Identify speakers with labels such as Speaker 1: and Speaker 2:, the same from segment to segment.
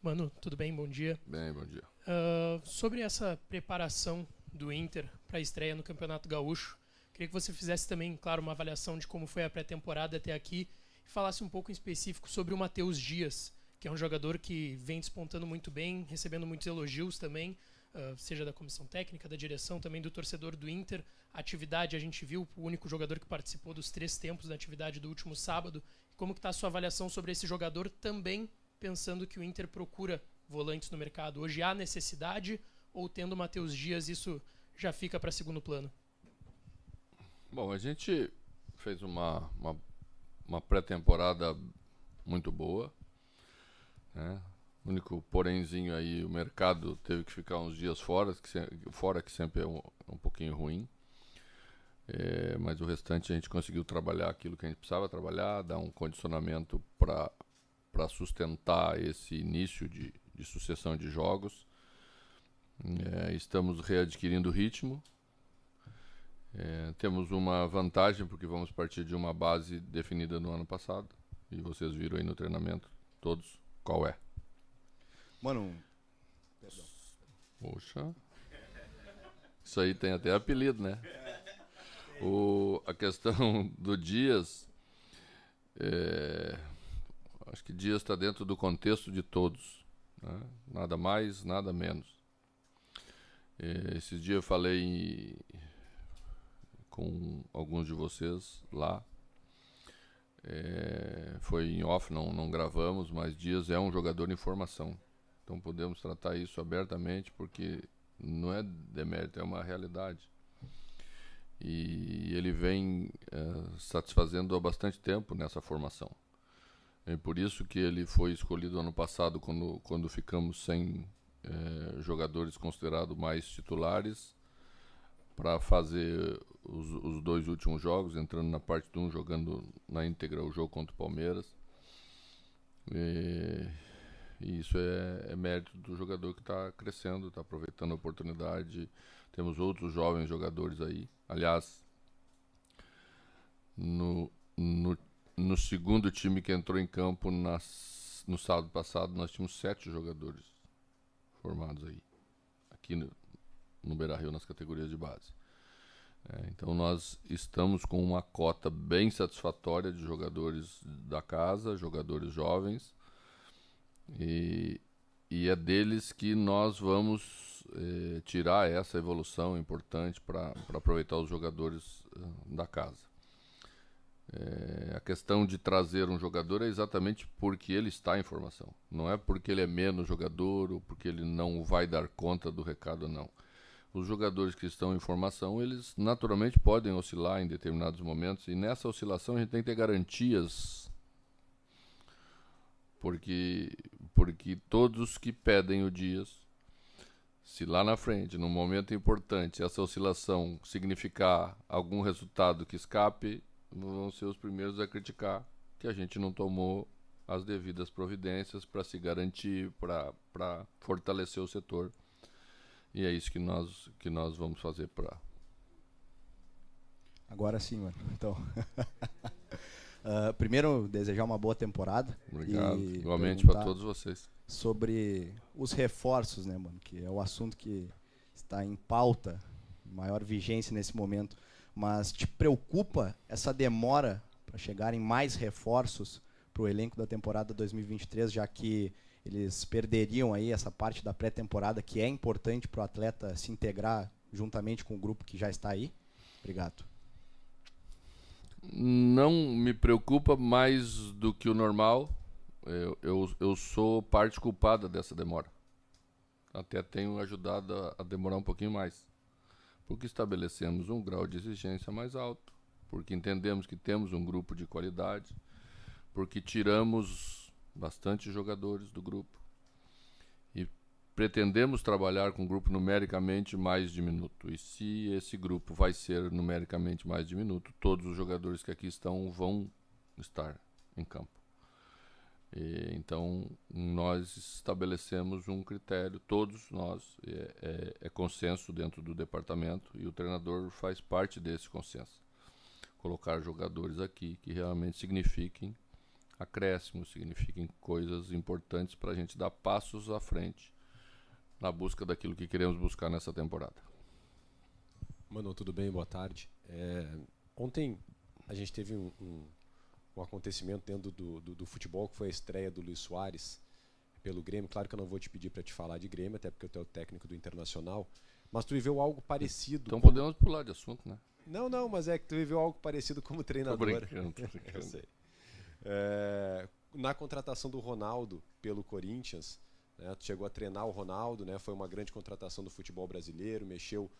Speaker 1: Mano, tudo bem? Bom dia.
Speaker 2: Bem, bom dia.
Speaker 1: Sobre essa preparação do Inter para a estreia no Campeonato Gaúcho, queria que você fizesse também, claro, uma avaliação de como foi a pré-temporada até aqui e falasse um pouco em específico sobre o Matheus Dias, que é um jogador que vem despontando muito bem, recebendo muitos elogios também, seja da comissão técnica, da direção, também do torcedor do Inter. A atividade, a gente viu o único jogador que participou dos 3 tempos da atividade do último sábado. Como que está a sua avaliação sobre esse jogador também, pensando que o Inter procura volantes no mercado? Hoje há necessidade ou tendo o Matheus Dias isso já fica para segundo plano?
Speaker 2: Bom, a gente fez uma pré-temporada muito boa, né? O único porémzinho aí, o mercado teve que ficar uns dias fora, que sempre é um pouquinho ruim. Mas o restante a gente conseguiu trabalhar aquilo que a gente precisava trabalhar, dar um condicionamento para sustentar esse início de sucessão de jogos. Estamos readquirindo ritmo. Temos uma vantagem porque vamos partir de uma base definida no ano passado. E vocês viram aí no treinamento, todos, qual é?
Speaker 3: Mano, perdão.
Speaker 2: Poxa, isso aí tem até apelido, né? A questão do Dias, acho que Dias está dentro do contexto de todos, né? Nada mais, nada menos. Esses dias eu falei com alguns de vocês lá, foi em off, não gravamos, mas Dias é um jogador em formação, então podemos tratar isso abertamente porque não é demérito, é uma realidade. E ele vem satisfazendo há bastante tempo nessa formação. É por isso que ele foi escolhido ano passado, quando ficamos sem jogadores considerados mais titulares, para fazer os 2 últimos jogos, entrando na parte 1, jogando na íntegra o jogo contra o Palmeiras. E isso é mérito do jogador que está crescendo, está aproveitando a oportunidade. Temos outros jovens jogadores aí. Aliás, no segundo time que entrou em campo no sábado passado, nós tínhamos 7 jogadores formados aí, aqui no Beira-Rio, nas categorias de base. Então nós estamos com uma cota bem satisfatória de jogadores da casa, jogadores jovens, e é deles que nós vamos tirar essa evolução importante para aproveitar os jogadores da casa. A questão de trazer um jogador é exatamente porque ele está em formação. Não é porque ele é menos jogador ou porque ele não vai dar conta do recado, não. Os jogadores que estão em formação, eles naturalmente podem oscilar em determinados momentos, e nessa oscilação a gente tem que ter garantias, porque todos que pedem o Dias, se lá na frente, num momento importante, essa oscilação significar algum resultado que escape, vão ser os primeiros a criticar que a gente não tomou as devidas providências para se garantir, para fortalecer o setor. E é isso que nós vamos fazer para...
Speaker 3: Agora sim, mano. Então, primeiro, desejar uma boa temporada.
Speaker 2: Obrigado,
Speaker 3: e
Speaker 2: igualmente para todos vocês.
Speaker 3: Sobre os reforços, né, mano? Que é o assunto que está em pauta, maior vigência nesse momento. Mas te preocupa essa demora para chegarem mais reforços para o elenco da temporada 2023, já que eles perderiam aí essa parte da pré-temporada, que é importante para o atleta se integrar juntamente com o grupo que já está aí? Obrigado.
Speaker 2: Não me preocupa mais do que o normal. Eu sou parte culpada dessa demora. Até tenho ajudado a demorar um pouquinho mais. Porque estabelecemos um grau de exigência mais alto, porque entendemos que temos um grupo de qualidade, porque tiramos bastante jogadores do grupo e pretendemos trabalhar com um grupo numericamente mais diminuto. E se esse grupo vai ser numericamente mais diminuto, todos os jogadores que aqui estão vão estar em campo. Então nós estabelecemos um critério, todos nós, é consenso dentro do departamento, e o treinador faz parte desse consenso. Colocar jogadores aqui que realmente signifiquem acréscimos, signifiquem coisas importantes para a gente dar passos à frente na busca daquilo que queremos buscar nessa temporada.
Speaker 4: Mano, tudo bem? Boa tarde. Ontem a gente teve um acontecimento dentro do futebol, que foi a estreia do Luis Soares pelo Grêmio. Claro que eu não vou te pedir para te falar de Grêmio, até porque tu é o técnico do Internacional, mas tu viveu algo parecido.
Speaker 2: Então podemos pular de assunto, né?
Speaker 4: Não, mas é que tu viveu algo parecido como treinador.
Speaker 2: Tô brincando.
Speaker 4: Eu sei. Na contratação do Ronaldo pelo Corinthians, né, tu chegou a treinar o Ronaldo, né, foi uma grande contratação do futebol brasileiro, mexeu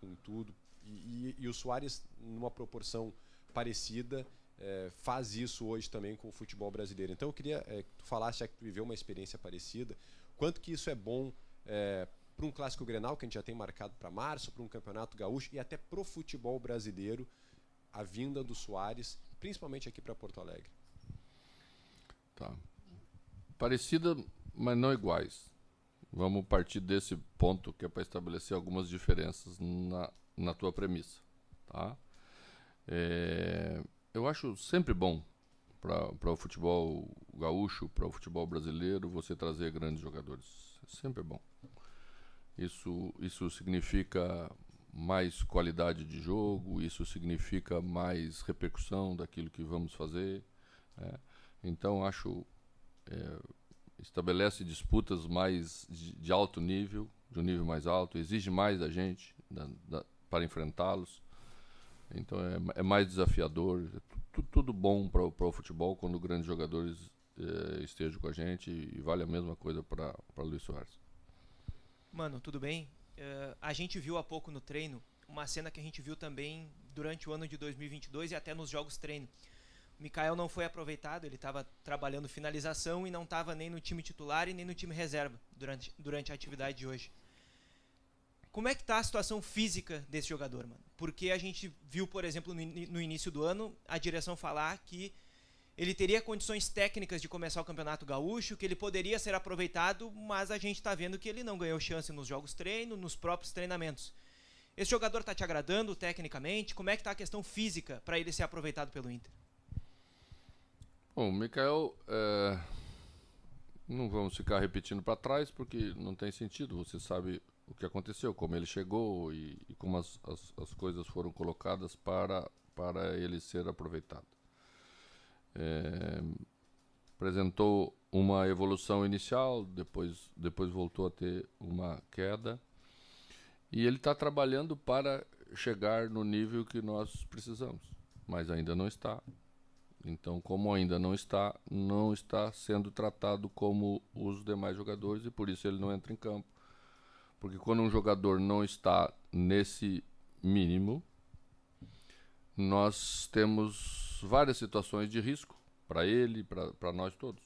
Speaker 4: com tudo. E o Soares, numa proporção parecida, faz isso hoje também com o futebol brasileiro. Então eu queria que tu falasse, já que tu viveu uma experiência parecida, quanto que isso é bom para um Clássico Grenal, que a gente já tem marcado para março, para um Campeonato Gaúcho e até para o futebol brasileiro, a vinda do Soares, principalmente aqui para Porto Alegre.
Speaker 2: Tá. Parecida, mas não iguais. Vamos partir desse ponto, que é para estabelecer algumas diferenças na tua premissa. Tá? Eu acho sempre bom para o futebol gaúcho, para o futebol brasileiro, você trazer grandes jogadores. Sempre é bom. Isso significa mais qualidade de jogo, isso significa mais repercussão daquilo que vamos fazer. Então, acho estabelece disputas mais de alto nível, de um nível mais alto, exige mais da gente para enfrentá-los. Então, é mais desafiador. Tudo bom para o futebol quando grandes jogadores estejam com a gente, e vale a mesma coisa para Luis Soares.
Speaker 5: Mano, tudo bem? A gente viu há pouco no treino uma cena que a gente viu também durante o ano de 2022 e até nos jogos treino. O Mikael não foi aproveitado, ele estava trabalhando finalização e não estava nem no time titular e nem no time reserva durante a atividade de hoje. Como é que está a situação física desse jogador, mano? Porque a gente viu, por exemplo, no início do ano, a direção falar que ele teria condições técnicas de começar o Campeonato Gaúcho, que ele poderia ser aproveitado, mas a gente está vendo que ele não ganhou chance nos jogos treino, nos próprios treinamentos. Esse jogador está te agradando tecnicamente? Como é que está a questão física para ele ser aproveitado pelo Inter?
Speaker 2: Bom, o Mikael, não vamos ficar repetindo para trás, porque não tem sentido. Você sabe o que aconteceu, como ele chegou e como as coisas foram colocadas para ele ser aproveitado. Apresentou uma evolução inicial, depois voltou a ter uma queda, e ele está trabalhando para chegar no nível que nós precisamos, mas ainda não está. Então, como ainda não está sendo tratado como os demais jogadores, e por isso ele não entra em campo. Porque quando um jogador não está nesse mínimo, nós temos várias situações de risco para ele, para nós todos.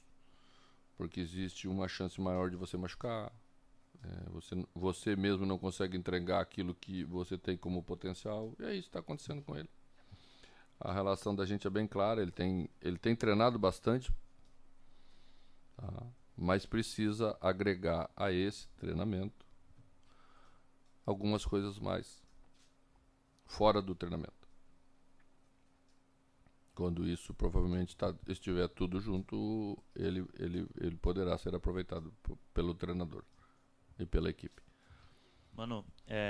Speaker 2: Porque existe uma chance maior de você machucar, você mesmo não consegue entregar aquilo que você tem como potencial, e é isso que está acontecendo com ele. A relação da gente é bem clara, ele tem treinado bastante, tá? Mas precisa agregar a esse treinamento algumas coisas mais fora do treinamento. Quando isso provavelmente estiver tudo junto, ele poderá ser aproveitado pelo treinador e pela equipe.
Speaker 6: Mano,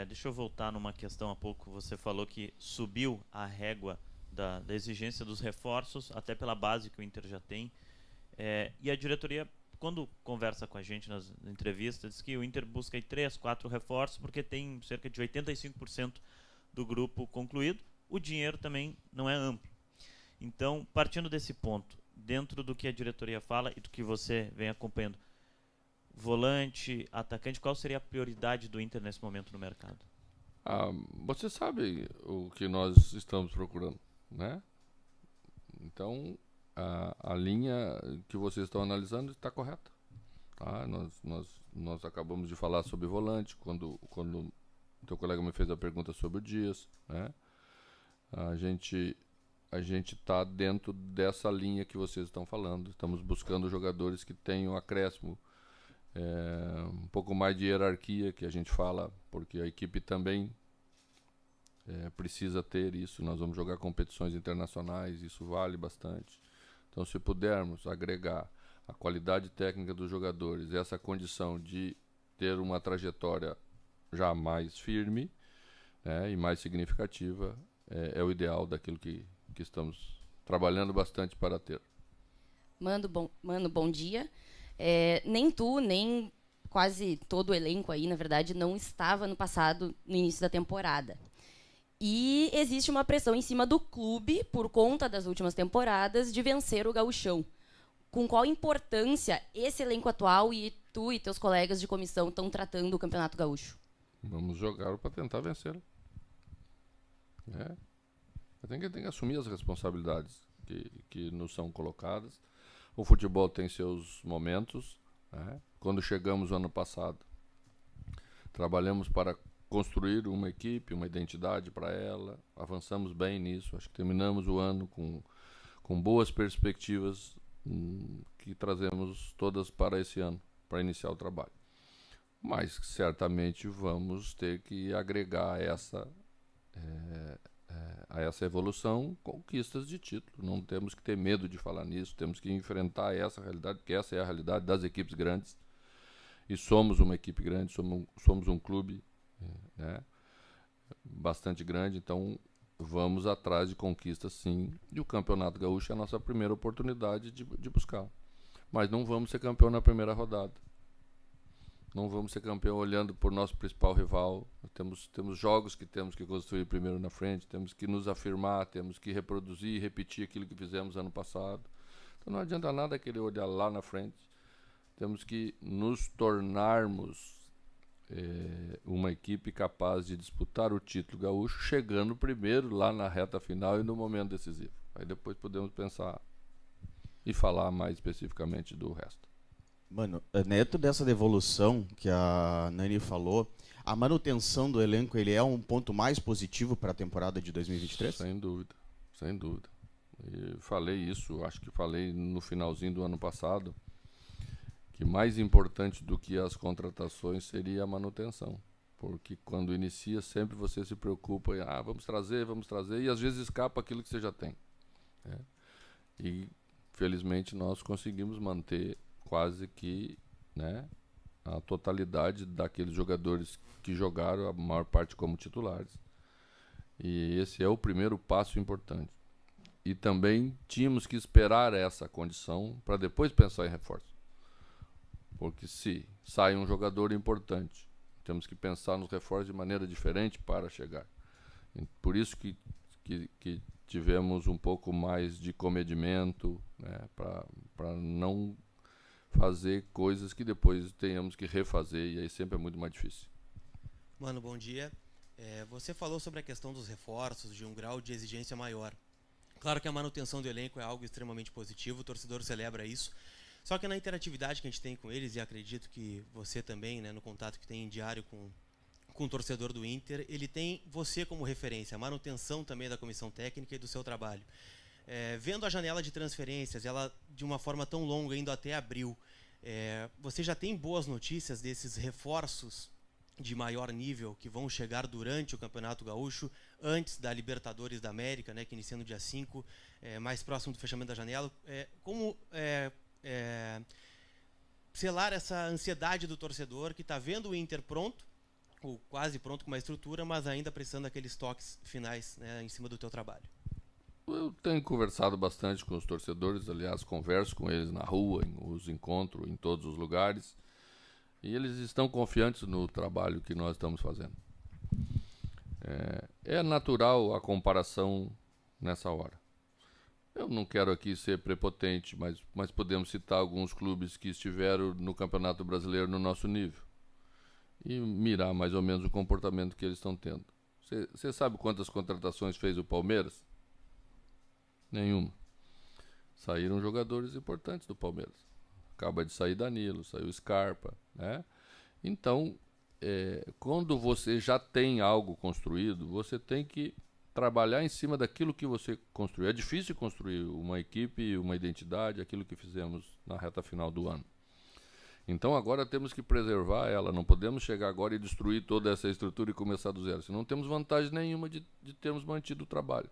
Speaker 6: deixa eu voltar numa questão há pouco. Você falou que subiu a régua da exigência dos reforços, até pela base que o Inter já tem. E a diretoria, quando conversa com a gente nas entrevistas, diz que o Inter busca aí 3, 4 reforços, porque tem cerca de 85% do grupo concluído. O dinheiro também não é amplo. Então, partindo desse ponto, dentro do que a diretoria fala e do que você vem acompanhando, volante, atacante, qual seria a prioridade do Inter nesse momento no mercado?
Speaker 2: Você sabe o que nós estamos procurando, né? Então, a linha que vocês estão analisando está correta. Tá? Nós acabamos de falar sobre volante, quando o teu colega me fez a pergunta sobre o Dias, né? A gente está dentro dessa linha que vocês estão falando. Estamos buscando jogadores que tenham acréscimo, um pouco mais de hierarquia, que a gente fala, porque a equipe também precisa ter isso. Nós vamos jogar competições internacionais, isso vale bastante. Então, se pudermos agregar a qualidade técnica dos jogadores, essa condição de ter uma trajetória já mais firme, né, e mais significativa, é o ideal daquilo que estamos trabalhando bastante para ter.
Speaker 7: Mano, bom dia. Nem tu, nem quase todo o elenco aí, na verdade, não estava no passado, no início da temporada. E existe uma pressão em cima do clube, por conta das últimas temporadas, de vencer o Gauchão. Com qual importância esse elenco atual e tu e teus colegas de comissão estão tratando o Campeonato Gaúcho?
Speaker 2: Vamos jogar para tentar vencer. Tem que assumir as responsabilidades que nos são colocadas. O futebol tem seus momentos. Quando chegamos no ano passado, trabalhamos para construir uma equipe, uma identidade para ela, avançamos bem nisso, acho que terminamos o ano com boas perspectivas que trazemos todas para esse ano, para iniciar o trabalho. Mas certamente vamos ter que agregar a essa evolução conquistas de título. Não temos que ter medo de falar nisso, temos que enfrentar essa realidade, porque essa é a realidade das equipes grandes. E somos uma equipe grande, somos um clube bastante grande, então vamos atrás de conquistas, sim, e o Campeonato Gaúcho é a nossa primeira oportunidade de buscar. Mas não vamos ser campeão na primeira rodada. Não vamos ser campeão olhando por nosso principal rival. Temos jogos que temos que construir primeiro na frente, temos que nos afirmar, temos que reproduzir e repetir aquilo que fizemos ano passado. Então não adianta nada querer olhar lá na frente. Temos que nos tornarmos uma equipe capaz de disputar o título gaúcho, chegando primeiro lá na reta final e no momento decisivo. Aí depois podemos pensar e falar mais especificamente do resto.
Speaker 8: Mano, dentro dessa devolução que a Nani falou, a manutenção do elenco, ele é um ponto mais positivo para a temporada de 2023?
Speaker 2: Sem dúvida, sem dúvida. E falei isso, acho que falei no finalzinho do ano passado, que mais importante do que as contratações seria a manutenção. Porque quando inicia, sempre você se preocupa em, vamos trazer, e às vezes escapa aquilo que você já tem. E, felizmente, nós conseguimos manter quase que a totalidade daqueles jogadores que jogaram, a maior parte como titulares. E esse é o primeiro passo importante. E também tínhamos que esperar essa condição para depois pensar em reforço. Porque se sai um jogador importante, temos que pensar nos reforços de maneira diferente para chegar. E por isso que tivemos um pouco mais de comedimento, para não fazer coisas que depois tenhamos que refazer, e aí sempre é muito mais difícil.
Speaker 9: Mano, bom dia. Você falou sobre a questão dos reforços, de um grau de exigência maior. Claro que a manutenção do elenco é algo extremamente positivo, o torcedor celebra isso. Só que na interatividade que a gente tem com eles, e acredito que você também, no contato que tem diário com o torcedor do Inter, ele tem você como referência, a manutenção também da comissão técnica e do seu trabalho. Vendo a janela de transferências, ela de uma forma tão longa, indo até abril, você já tem boas notícias desses reforços de maior nível que vão chegar durante o Campeonato Gaúcho, antes da Libertadores da América, que inicia no dia 5, mais próximo do fechamento da janela. Como selar essa ansiedade do torcedor que está vendo o Inter pronto, ou quase pronto com uma estrutura, mas ainda precisando daqueles toques finais em cima do teu trabalho?
Speaker 2: Eu tenho conversado bastante com os torcedores, aliás, converso com eles na rua, os encontro em todos os lugares, e eles estão confiantes no trabalho que nós estamos fazendo. É natural a comparação nessa hora. Eu não quero aqui ser prepotente, mas podemos citar alguns clubes que estiveram no Campeonato Brasileiro no nosso nível e mirar mais ou menos o comportamento que eles estão tendo. Você sabe quantas contratações fez o Palmeiras? Nenhuma. Saíram jogadores importantes do Palmeiras. Acaba de sair Danilo, saiu Scarpa, Então, quando você já tem algo construído, você tem que trabalhar em cima daquilo que você construiu. É difícil construir uma equipe, uma identidade, aquilo que fizemos na reta final do ano. Então agora temos que preservar ela, não podemos chegar agora e destruir toda essa estrutura e começar do zero, senão não temos vantagem nenhuma de termos mantido o trabalho.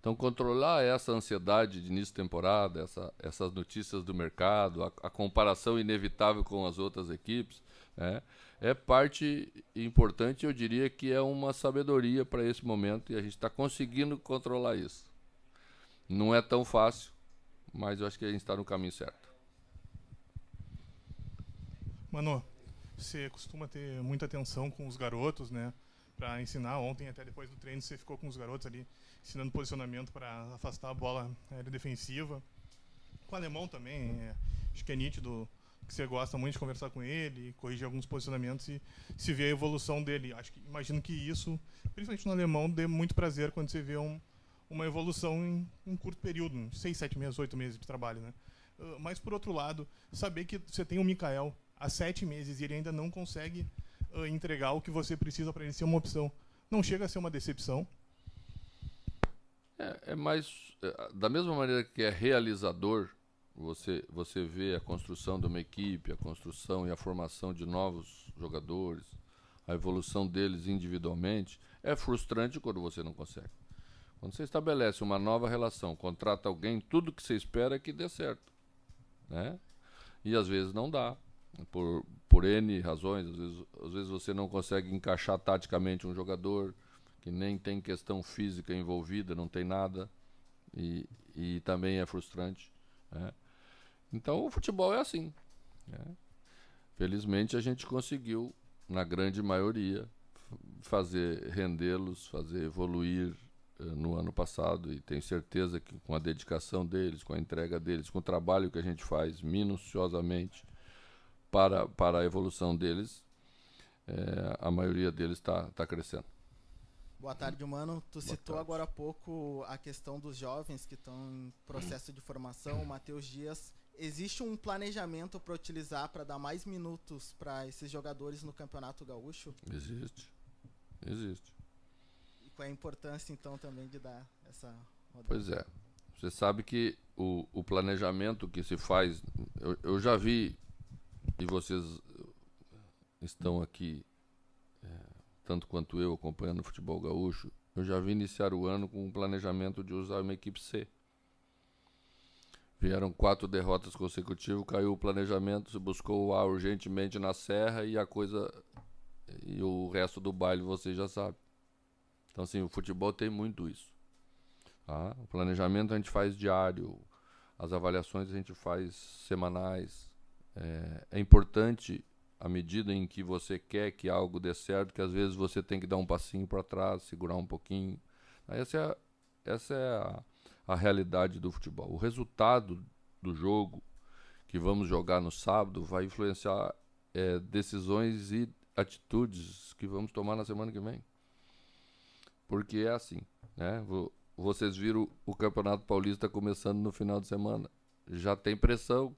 Speaker 2: Então, controlar essa ansiedade de início de temporada, essas notícias do mercado, a comparação inevitável com as outras equipes, né, é parte importante, eu diria que é uma sabedoria para esse momento, e a gente está conseguindo controlar isso. Não é tão fácil, mas eu acho que a gente está no caminho certo.
Speaker 10: Mano, você costuma ter muita atenção com os garotos, né? Para ensinar. Ontem, até depois do treino, você ficou com os garotos ali, ensinando posicionamento para afastar a bola aérea defensiva. Com o Alemão também, acho que é nítido que você gosta muito de conversar com ele, corrigir alguns posicionamentos e se vê a evolução dele. Imagino que isso, principalmente no Alemão, dê muito prazer quando você vê uma evolução em um curto período, 6, 7 meses, 8 meses de trabalho, né? Mas, por outro lado, saber que você tem o Mikael há 7 meses e ele ainda não consegue entregar o que você precisa para ele ser uma opção, não chega a ser uma decepção?
Speaker 2: É mais... da mesma maneira que é realizador, você vê a construção de uma equipe, a construção e a formação de novos jogadores, a evolução deles individualmente, é frustrante quando você não consegue. Quando você estabelece uma nova relação, contrata alguém, tudo que você espera é que dê certo, né? E às vezes não dá, por N razões. Às vezes você não consegue encaixar taticamente um jogador que nem tem questão física envolvida, não tem nada, e também é frustrante, né? Então o futebol é assim, né? Felizmente a gente conseguiu, na grande maioria, fazer rendê-los, fazer evoluir no ano passado, e tenho certeza que com a dedicação deles, com a entrega deles, com o trabalho que a gente faz minuciosamente para a evolução deles, a maioria deles está crescendo.
Speaker 11: Boa tarde, Mano. Tu citou agora há pouco a questão dos jovens que estão em processo de formação, o Matheus Dias. Existe um planejamento para utilizar, para dar mais minutos para esses jogadores no Campeonato Gaúcho?
Speaker 2: Existe.
Speaker 11: E qual é a importância, então, também de dar essa rodada?
Speaker 2: Pois é. Você sabe que o planejamento que se faz... Eu já vi, e vocês estão aqui, tanto quanto eu, acompanhando o futebol gaúcho, eu já vi iniciar o ano com um planejamento de usar uma equipe C. Vieram 4 derrotas consecutivas, caiu o planejamento, se buscou o A urgentemente na Serra e o resto do baile você já sabe. Então, assim, o futebol tem muito isso. Tá? O planejamento a gente faz diário, as avaliações a gente faz semanais. É importante, à medida em que você quer que algo dê certo, que às vezes você tem que dar um passinho para trás, segurar um pouquinho. Essa é a realidade do futebol. O resultado do jogo que vamos jogar no sábado vai influenciar decisões e atitudes que vamos tomar na semana que vem. Porque é assim, né? Vocês viram o Campeonato Paulista começando no final de semana. Já tem pressão,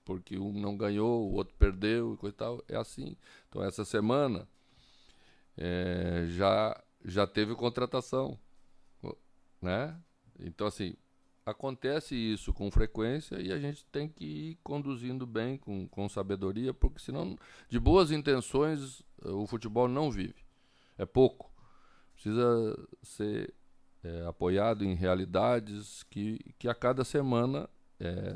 Speaker 2: porque um não ganhou, o outro perdeu e coisa e tal. É assim. Então, essa semana já teve contratação, né? Então, assim, acontece isso com frequência e a gente tem que ir conduzindo bem, com sabedoria, porque senão, de boas intenções, o futebol não vive. É pouco. Precisa ser apoiado em realidades que a cada semana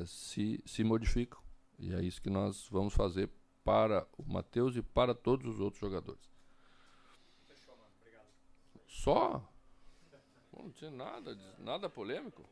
Speaker 2: se modificam. E é isso que nós vamos fazer para o Matheus e para todos os outros jogadores. Fechou, mano. Obrigado. Só? Não tinha nada polêmico?